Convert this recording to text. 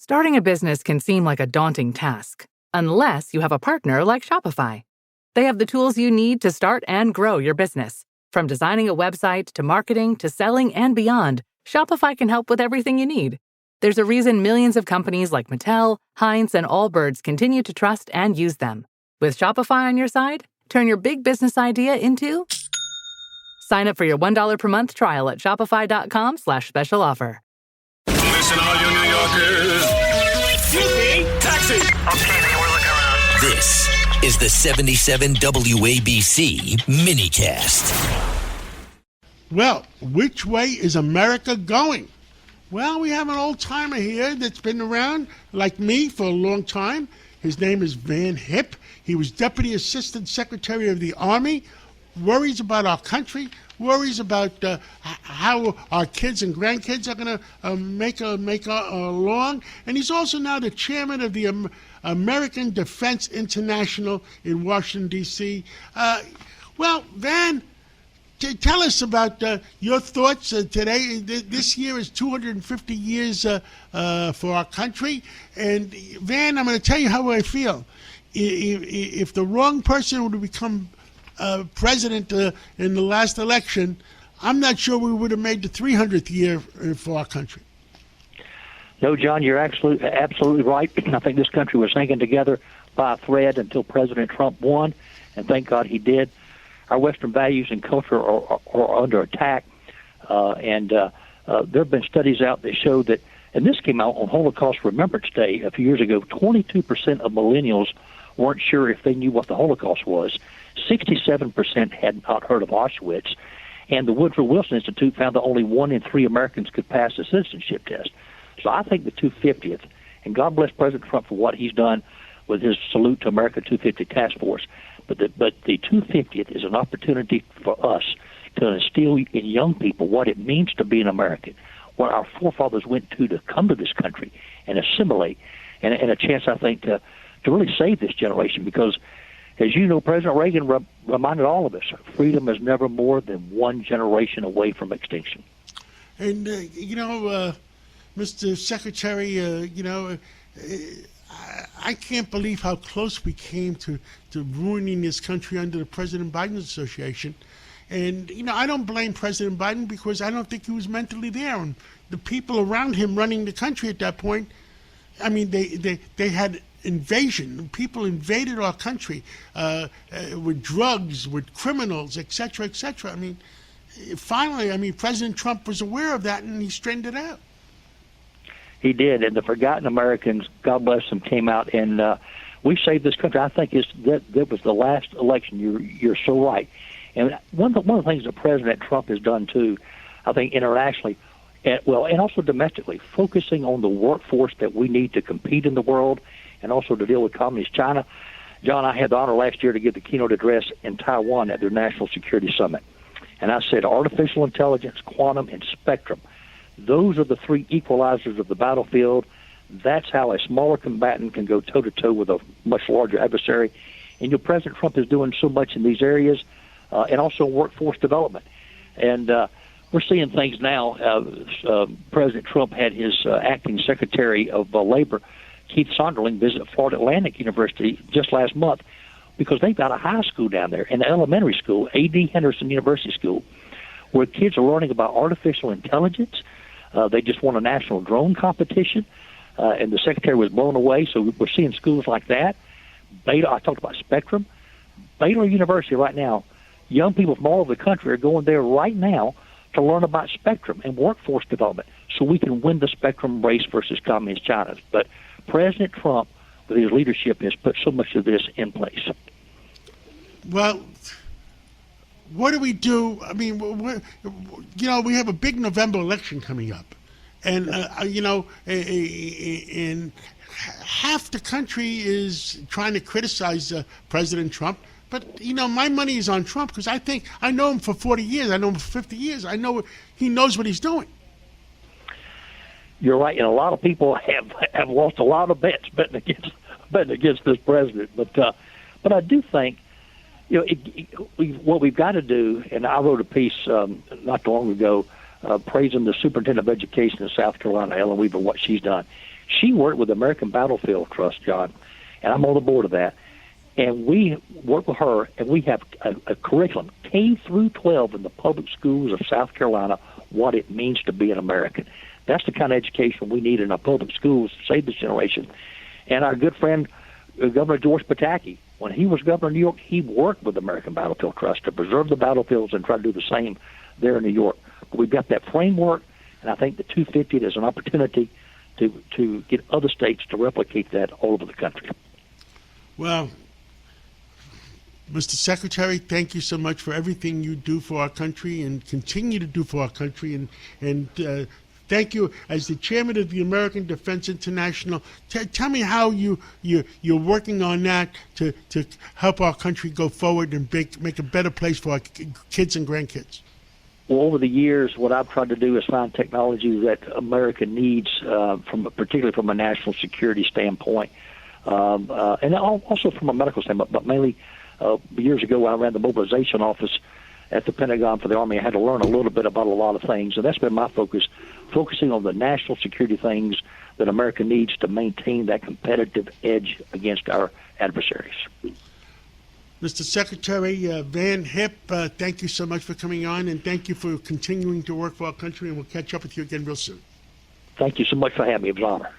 Starting a business can seem like a daunting task, unless you have a partner like Shopify. They have the tools you need to start and grow your business. From designing a website to marketing to selling and beyond, Shopify can help with everything you need. There's a reason millions of companies like Mattel, Heinz, and Allbirds continue to trust and use them. With Shopify on your side, turn your big business idea into... Sign up for your $1 per month trial at shopify.com/special offer. Listen, all you New Yorkers. Excuse me, taxi. Okay, man, we're looking around. This is the 77 WABC minicast. Well, which way is America going? Well, we have an old-timer here that's been around, like me, for a long time. His name is Van Hipp. He was Deputy Assistant Secretary of the Army, worries about our country, worries about how our kids and grandkids are going to make along. And he's also now the chairman of the American Defense International in Washington, D.C. Well, Van, tell us about your thoughts today. This year is 250 years for our country. And, Van, I'm going to tell you how I feel. If the wrong person would have become president in the last election, I'm not sure we would have made the 300th year for our country. No, John, you're absolutely right. I think this country was hanging together by a thread until President Trump won, and thank God he did. Our Western values and culture are under attack, and there have been studies out that show that, and this came out on Holocaust Remembrance Day a few years ago, 22% of millennials weren't sure if they knew what the Holocaust was. 67% had not heard of Auschwitz, and the Woodrow Wilson Institute found that only 1 in 3 Americans could pass the citizenship test. So I think the 250th, and God bless President Trump for what he's done with his Salute to America 250 task force, but the 250th is an opportunity for us to instill in young people what it means to be an American, what our forefathers went to come to this country and assimilate, and a chance, I think, to really save this generation, because as you know, President Reagan reminded all of us, freedom is never more than one generation away from extinction. And, Mr. Secretary, I can't believe how close we came to ruining this country under the President Biden Association. And, I don't blame President Biden because I don't think he was mentally there. And the people around him running the country at that point, I mean, they had invasion. People invaded our country with drugs, with criminals, et cetera, et cetera. I mean, finally, President Trump was aware of that, and he straightened it out. He did, and the Forgotten Americans, God bless them, came out, and we saved this country. I think that was the last election. You're so right. And one of the things that President Trump has done, too, I think internationally, and also domestically, focusing on the workforce that we need to compete in the world and also to deal with communist China. John, I had the honor last year to give the keynote address in Taiwan at their National Security Summit. And I said artificial intelligence, quantum, and spectrum. Those are the 3 equalizers of the battlefield. That's how a smaller combatant can go toe-to-toe with a much larger adversary. And President Trump is doing so much in these areas, and also workforce development. And we're seeing things now. President Trump had his acting Secretary of Labor, Keith Sonderling, visit Florida Atlantic University just last month, because they've got a high school down there and an elementary school, A.D. Henderson University School, where kids are learning about artificial intelligence. They just won a national drone competition, and the secretary was blown away. So we're seeing schools like that. Baylor, I talked about Spectrum. Baylor University right now, young people from all over the country are going there right now to learn about spectrum and workforce development so we can win the spectrum race versus communist China. But President Trump, with his leadership, has put so much of this in place. Well, what do we do? I mean, we have a big November election coming up. And, and half the country is trying to criticize President Trump. But, my money is on Trump because I know him for 40 years. I know him for 50 years. I know he knows what he's doing. You're right, and a lot of people have lost a lot of bets betting against this president. But I do think, what we've got to do, and I wrote a piece not too long ago praising the superintendent of education in South Carolina, Ellen Weaver, what she's done. She worked with the American Battlefield Trust, John, and I'm on the board of that. And we work with her, and we have a curriculum, K through 12 in the public schools of South Carolina, what it means to be an American. That's the kind of education we need in our public schools to save this generation. And our good friend, Governor George Pataki, when he was governor of New York, he worked with the American Battlefield Trust to preserve the battlefields and try to do the same there in New York. But we've got that framework, and I think the 250 is an opportunity to get other states to replicate that all over the country. Well, Mr. Secretary, thank you so much for everything you do for our country and continue to do for our country. And thank you as the chairman of the American Defense International. Tell me how you're working on that to help our country go forward and make a better place for our kids and grandkids. Well, over the years, what I've tried to do is find technology that America needs, particularly from a national security standpoint, and also from a medical standpoint, but mainly years ago when I ran the mobilization office at the Pentagon for the Army, I had to learn a little bit about a lot of things, and that's been my focus, focusing on the national security things that America needs to maintain that competitive edge against our adversaries. Mr. Secretary Van Hipp, thank you so much for coming on, and thank you for continuing to work for our country, and we'll catch up with you again real soon. Thank you so much for having me. It was an honor.